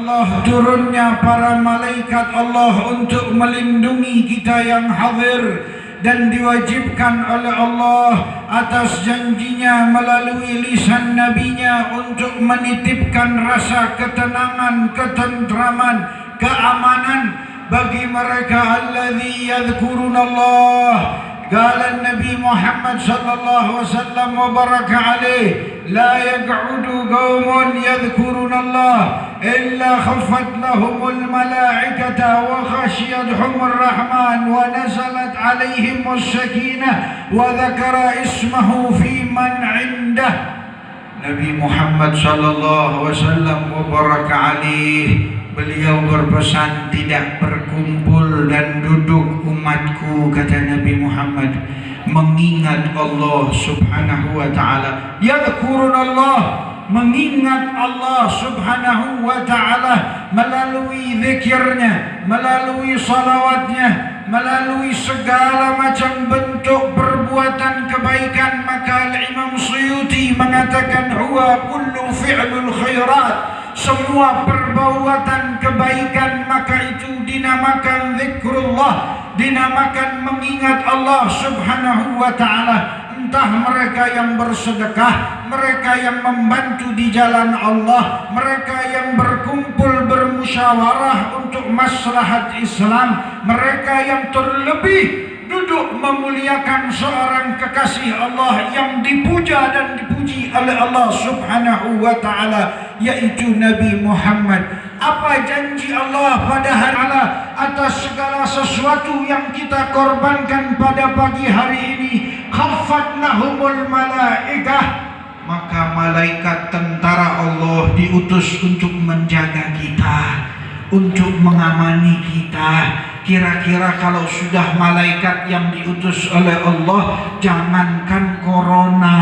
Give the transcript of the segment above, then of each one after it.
Allah, turunnya para malaikat Allah untuk melindungi kita yang hadir, dan diwajibkan oleh Allah atas janjinya melalui lisan nabinya untuk menitipkan rasa ketenangan, ketentraman, keamanan bagi mereka alladzi yadhkurunallah. Qala Nabi Muhammad sallallahu alaihi wasallam wa baraka alaihi, la yaq'udu qaumun yadhkurunallah illa khaffat lahumul malaikata wa khashiyatuhumur rahman wa nazalat alaihimus sakinah wa dzakara ismahu fi man 'indah. Nabi Muhammad sallallahu alaihi wasallam wa baraka alaihi, beliau berpesan, tidak berkumpul dan duduk umatku, kata Nabi Muhammad, mengingat Allah subhanahu wa ta'ala. Yadhkurunallah, mengingat Allah subhanahu wa ta'ala melalui zikirnya, melalui salawatnya, melalui segala macam bentuk perbuatan kebaikan. Maka Imam Suyuti mengatakan, huwa kullu fi'lul khairat, semua perbuatan kebaikan maka itu dinamakan zikrullah, dinamakan mengingat Allah subhanahu wa ta'ala. Entah mereka yang bersedekah, mereka yang membantu di jalan Allah, mereka yang berkumpul bermusyawarah untuk maslahat Islam, mereka yang terlebih duduk memuliakan seorang kekasih Allah yang dipuja dan dipuji oleh Allah subhanahu wa ta'ala, yaitu Nabi Muhammad. Apa janji Allah pada hari Allah atas segala sesuatu yang kita korbankan pada pagi hari ini? Khaffat lahumul malaikah, maka malaikat tentara Allah diutus untuk menjaga kita, untuk mengamani kita. Kira-kira kalau sudah malaikat yang diutus oleh Allah, jangankan corona,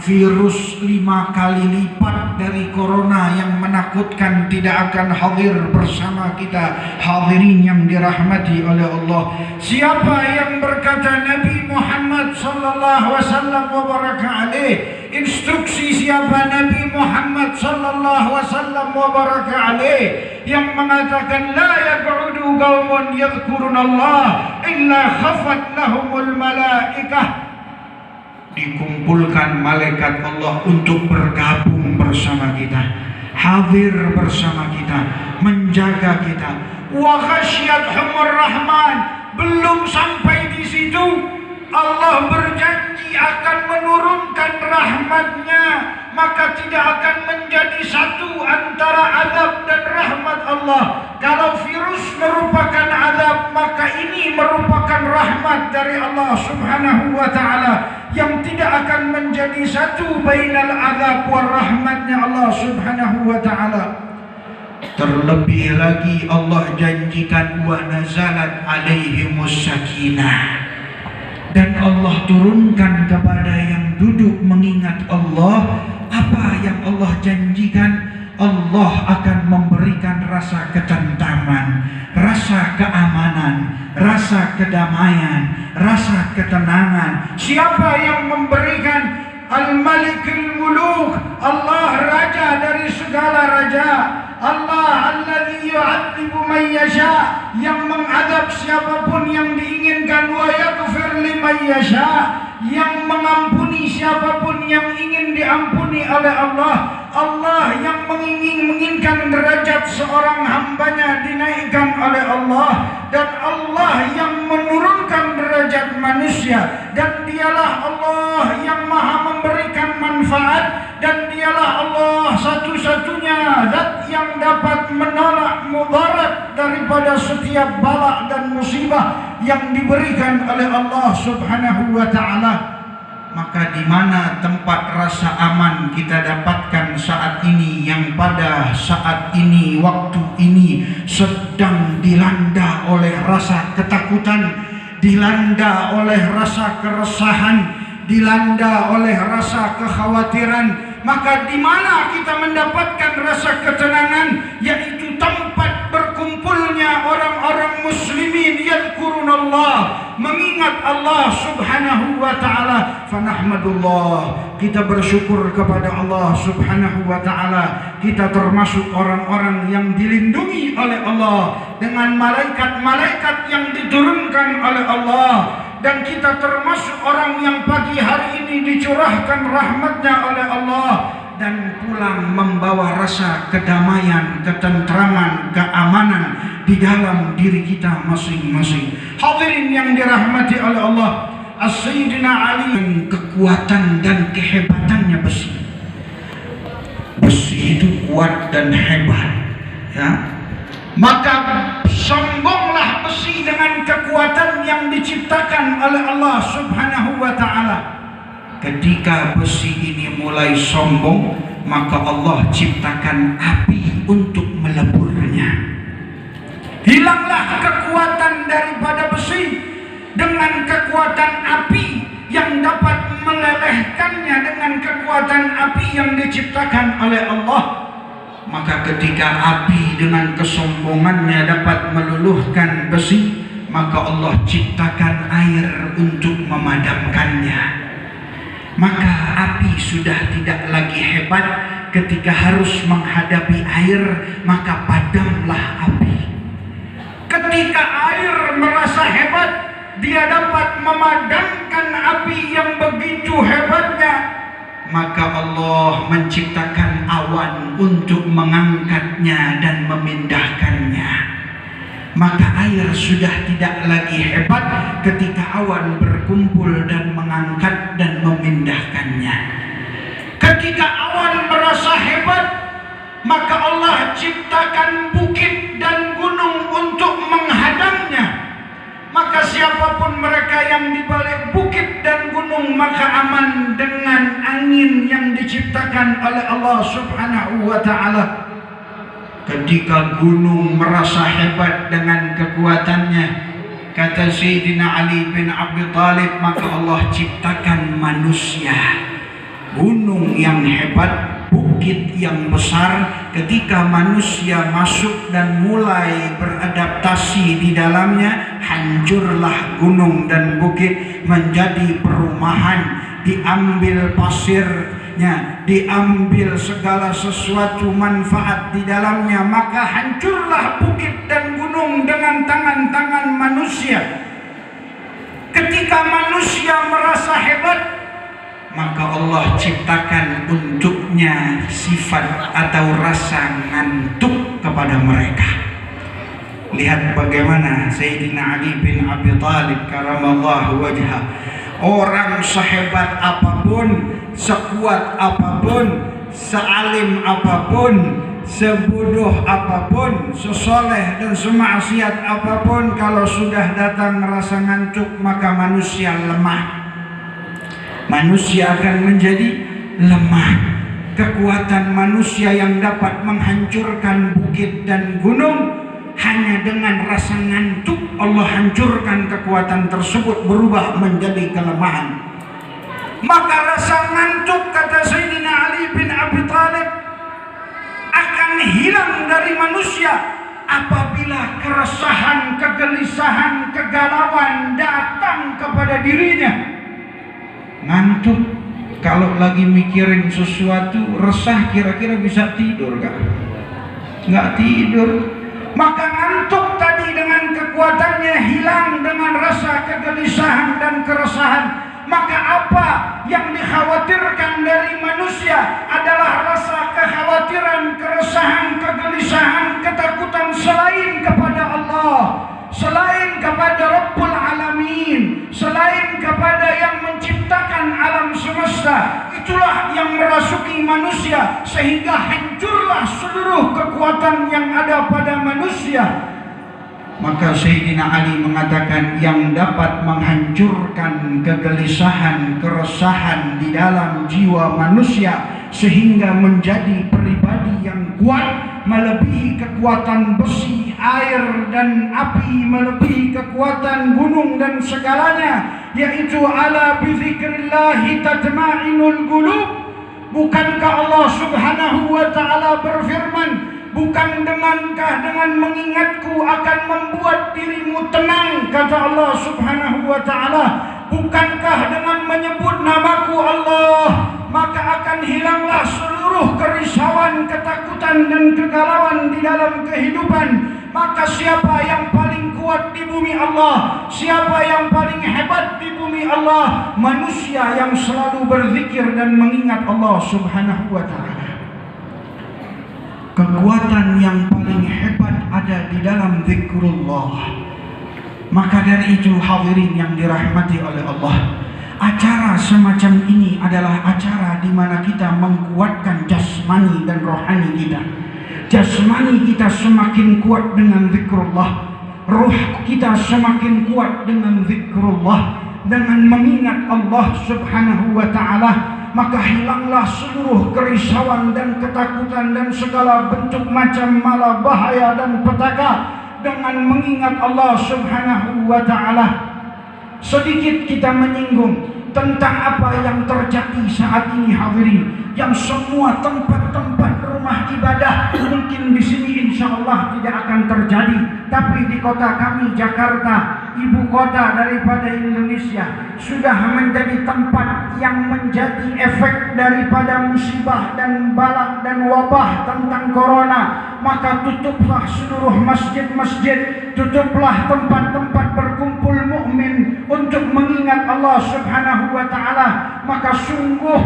virus 5 kali lipat dari corona yang menakutkan tidak akan hadir bersama kita. Hadirin yang dirahmati oleh Allah, siapa yang berkata Nabi Muhammad sallallahu alaihi wasallam wa baraka alaih, instruksi siapa Nabi Muhammad sallallahu alaihi wasallam wa baraka alaih, yang mengatakan la yaq'udu qaumun yadhkurunallah illa khaffat lahumul malaikah, dikumpulkan malaikat Allah untuk bergabung bersama kita, hadir bersama kita, menjaga kita. Wa khasyiathumur rahman, belum sampai di situ, Allah berjanji akan menurunkan rahmatnya, maka tidak akan menjadi satu antara azab dan rahmat Allah. Kalau virus merupakan azab, maka ini merupakan rahmat dari Allah subhanahu wa ta'ala, yang tidak akan menjadi satu bainal azab wa rahmatnya Allah subhanahu wa ta'ala. Terlebih lagi Allah janjikan wa nazalat alaihimus sakinah, dan Allah turunkan kepada yang duduk mengingat Allah. Apa yang Allah janjikan? Allah akan memberikan rasa ketentraman, rasa keamanan, rasa kedamaian, rasa ketenangan. Siapa yang memberikan? Al-Malikul Muluk, Allah raja dari segala raja, Allah alladzi yu'adzibu man yasha, yang mengadab siapapun yang diinginkan, wa yaghfir liman yasha, yang mengampuni siapapun yang ingin diampuni oleh Allah. Allah yang menginginkan derajat seorang hambanya dinaikkan oleh Allah, dan Allah yang menurunkan derajat manusia, dan dialah Allah yang maha memberikan manfaat, dan dialah Allah satu-satunya zat yang dapat menolak mudarat daripada setiap bala dan musibah yang diberikan oleh Allah subhanahu wa ta'ala. Maka di mana tempat rasa aman kita dapatkan saat ini, yang pada saat ini, waktu ini sedang dilanda oleh rasa ketakutan, dilanda oleh rasa keresahan, dilanda oleh rasa kekhawatiran. Maka di mana kita mendapatkan rasa ketenangan? Yaitu tempat berkumpulnya orang-orang muslimin yadhkurunallah, mengingat Allah subhanahu wa ta'ala. fanahmadullah, kita bersyukur kepada Allah subhanahu wa ta'ala. Kita termasuk orang-orang yang dilindungi oleh Allah dengan malaikat-malaikat yang diturunkan oleh Allah, dan kita termasuk orang yang pagi hari ini dicurahkan rahmatnya oleh Allah dan pulang membawa rasa kedamaian, ketentraman, keamanan di dalam diri kita masing-masing. Hadirin yang dirahmati oleh Allah, Sayyidina Ali, kekuatan dan kehebatannya besi. Besi itu kuat dan hebat, ya. Maka sombonglah besi dengan kekuatan yang diciptakan oleh Allah subhanahu wa ta'ala. Ketika besi ini mulai sombong, maka Allah ciptakan api untuk meleburnya. Hilanglah kekuatan daripada besi dengan kekuatan api yang dapat melelehkannya dengan kekuatan api yang diciptakan oleh Allah. Maka ketika api dengan kesombongannya dapat meluluhkan besi, maka Allah ciptakan air untuk memadamkannya. Maka api sudah tidak lagi hebat ketika harus menghadapi air, maka padamlah api. Ketika air merasa hebat, dia dapat memadamkan api yang begitu hebatnya, maka Allah menciptakan awan untuk mengangkatnya dan memindahkannya. Maka air sudah tidak lagi hebat ketika awan berkumpul dan mengangkat dan memindahkannya. Ketika awan merasa hebat, maka Allah ciptakan bukit dan gunung untuk menghadangnya. Maka siapapun mereka yang di balik bukit dan gunung, maka aman dengan angin yang diciptakan oleh Allah subhanahu wa ta'ala. Ketika gunung merasa hebat dengan kekuatannya, kata Sayyidina Ali bin Abi Thalib, maka Allah ciptakan manusia. Gunung yang hebat, bukit yang besar. Ketika manusia masuk dan mulai beradaptasi di dalamnya, hancurlah gunung dan bukit menjadi perumahan. Diambil pasirnya, diambil segala sesuatu manfaat di dalamnya, maka hancurlah bukit dan gunung dengan tangan-tangan manusia. Ketika manusia merasa hebat, maka Allah ciptakan untuknya sifat atau rasa ngantuk kepada mereka. Lihat bagaimana Sayyidina Ali bin Abi Thalib karamallahu wajhah, orang sehebat apapun, sekuat apapun, sealim apapun, sebodoh apapun, sesoleh dan semaksiat apapun, kalau sudah datang rasa ngantuk, maka manusia lemah. Manusia akan menjadi lemah. Kekuatan manusia yang dapat menghancurkan bukit dan gunung, hanya dengan rasa ngantuk Allah hancurkan kekuatan tersebut, berubah menjadi kelemahan. Maka rasa ngantuk, kata Sayyidina Ali bin Abi Thalib, akan hilang dari manusia apabila keresahan, kegelisahan, kegalauan datang kepada dirinya. Ngantuk, kalau lagi mikirin sesuatu, resah, kira-kira bisa tidur gak? Nggak tidur. Maka ngantuk tadi dengan kekuatannya hilang dengan rasa kegelisahan dan keresahan. Maka apa yang dikhawatirkan dari manusia adalah rasa kekhawatiran, keresahan, kegelisahan, ketakutan selain kepada Allah, selain kepada Rabbul Alamin, selain kepada yang menciptakan alam semesta. Itulah yang merasuki manusia sehingga hancurlah seluruh kekuatan yang ada pada manusia. Maka Sayyidina Ali mengatakan, yang dapat menghancurkan kegelisahan, keresahan di dalam jiwa manusia sehingga menjadi pribadi yang kuat, melebihi kekuatan besi, air dan api, melebihi kekuatan gunung dan segalanya, yaitu ala bizikrillahi tatma'innul qulub. Bukankah Allah subhanahu wa ta'ala berfirman, Bukan dengan mengingatku akan membuat dirimu tenang, kata Allah Subhanahu wa ta'ala. Bukankah dengan menyebut namaku Allah maka akan hilanglah seluruh kerisauan, ketakutan dan kegalauan di dalam kehidupan. Maka siapa yang paling kuat di bumi Allah? Siapa yang paling hebat di bumi Allah? Manusia yang selalu berzikir dan mengingat Allah Subhanahu wa ta'ala. Kekuatan yang paling hebat ada di dalam zikrullah. Maka dari itu hadirin yang dirahmati oleh Allah, acara semacam ini adalah acara di mana kita menguatkan jasmani dan rohani kita. Jasmani kita semakin kuat dengan zikrullah, roh kita semakin kuat dengan zikrullah, dengan mengingat Allah Subhanahu wa ta'ala. Maka hilanglah seluruh kerisauan dan ketakutan dan segala bentuk macam malabahaya dan petaka dengan mengingat Allah Subhanahu wa ta'ala. Sedikit kita menyinggung tentang apa yang terjadi saat ini hadirin, yang semua tempat-tempat rumah ibadah mungkin di sini insya Allah tidak akan terjadi, tapi di kota kami Jakarta, ibu kota daripada Indonesia, sudah menjadi tempat yang menjadi efek daripada musibah dan balak dan wabah tentang corona. Maka tutuplah seluruh masjid-masjid, tutuplah tempat-tempat berkumpul mukmin untuk mengingat Allah Subhanahu wa ta'ala. Maka sungguh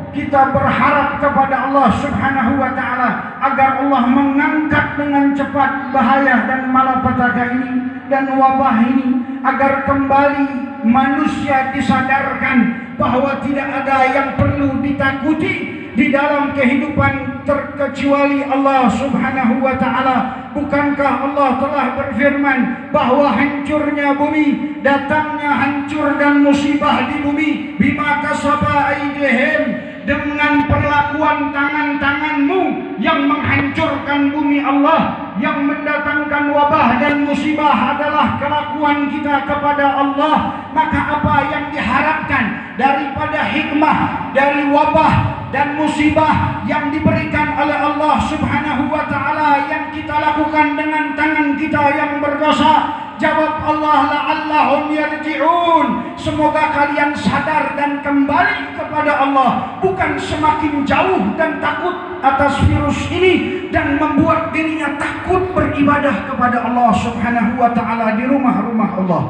kita berharap kepada Allah Subhanahu wa ta'ala agar Allah mengangkat dengan cepat bahaya dan malapetaka ini dan wabah ini, agar kembali manusia disadarkan bahwa tidak ada yang perlu ditakuti di dalam kehidupan terkecuali Allah Subhanahu wa ta'ala. Bukankah Allah telah berfirman bahwa hancurnya bumi, datangnya hancur dan musibah di bumi bima kasaba aydihim, dengan perlakuan tangan-tanganmu yang menghancurkan bumi Allah, yang mendatangkan wabah dan musibah adalah kelakuan kita kepada Allah. Maka apa yang diharapkan daripada hikmah dari wabah dan musibah yang diberikan oleh Allah Subhanahu wa ta'ala yang kita lakukan dengan tangan kita yang berdosa? Jawab Allah, la'allahum yarji'un, semoga kalian sadar dan kembali kepada Allah, bukan semakin jauh dan takut atas virus ini dan membuat dirinya takut beribadah kepada Allah Subhanahu wa ta'ala di rumah-rumah Allah.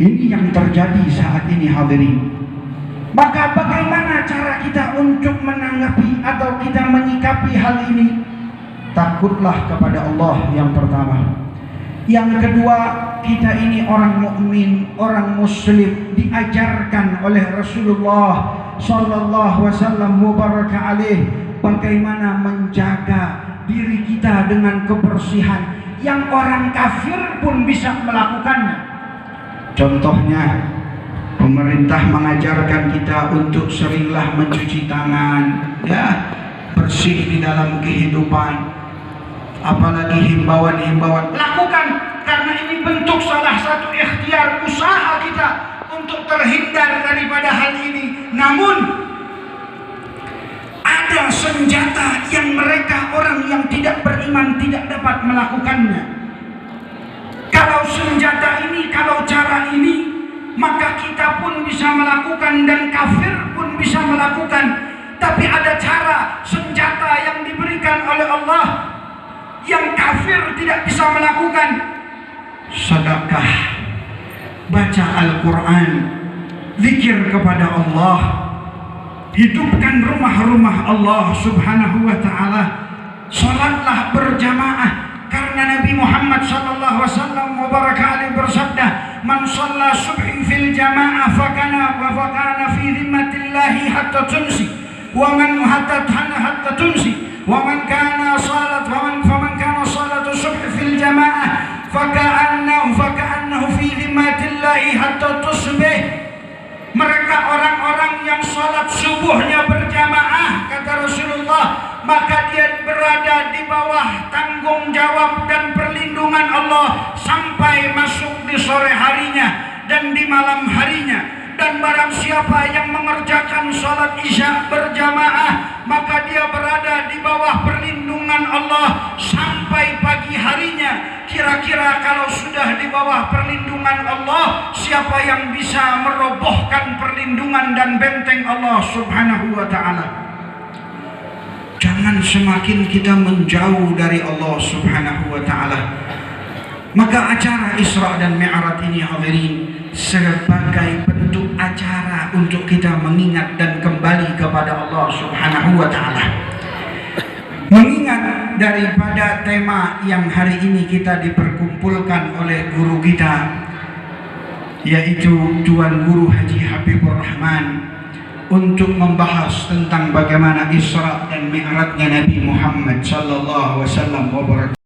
Ini yang terjadi saat ini hadirin. Maka bagaimana cara kita untuk menanggapi atau kita menyikapi hal ini? Takutlah kepada Allah yang pertama. Yang kedua, kita ini orang mukmin, orang muslim, diajarkan oleh Rasulullah sallallahu wasallam mubaraka alaih bagaimana menjaga diri kita dengan kebersihan yang orang kafir pun bisa melakukannya. Contohnya, pemerintah mengajarkan kita untuk seringlah mencuci tangan, ya, bersih di dalam kehidupan. Apalagi himbauan-himbauan, lakukan, karena ini bentuk salah satu ikhtiar usaha kita untuk terhindar daripada hal ini. Namun ada senjata yang mereka orang yang tidak beriman tidak dapat melakukannya. Kalau senjata ini, kalau cara ini, maka kita pun bisa melakukan dan kafir pun bisa melakukan. Tapi ada cara, senjata yang diberikan oleh Allah yang kafir tidak bisa melakukan. Sedekah, baca Al-Quran, zikir kepada Allah, hidupkan rumah-rumah Allah Subhanahu wa ta'ala, salatlah berjamaah, karena Nabi Muhammad sallallahu alaihi wasallam mubarakatuh bersabda, man shalla subhi fil jamaah fakana fi zimmatillahi hatta tunsi wa man hatta tunsi ومن كان صلاة فمن كان صلاة الصبح في الجماعة فكأنه في ذمة الله حتى تصبح. Mereka orang-orang yang salat subuhnya berjamaah, kata Rasulullah, maka dia berada di bawah tanggung jawab dan perlindungan Allah sampai masuk di sore harinya dan di malam harinya. Dan barang siapa yang mengerjakan sholat isya berjamaah, maka dia berada di bawah perlindungan Allah sampai pagi harinya. Kira-kira kalau sudah di bawah perlindungan Allah, siapa yang bisa merobohkan perlindungan dan benteng Allah subhanahu wa ta'ala? Jangan semakin kita menjauh dari Allah subhanahu wa ta'ala. Maka acara Isra dan Mi'raj ini hadirin sebagai bentuk acara untuk kita mengingat dan kembali kepada Allah subhanahu wa ta'ala. Mengingat daripada tema yang hari ini kita diperkumpulkan oleh guru kita, yaitu Tuan Guru Haji Habibur Rahman, untuk membahas tentang bagaimana Isra dan Mi'rajnya Nabi Muhammad sallallahu alaihi wasallam.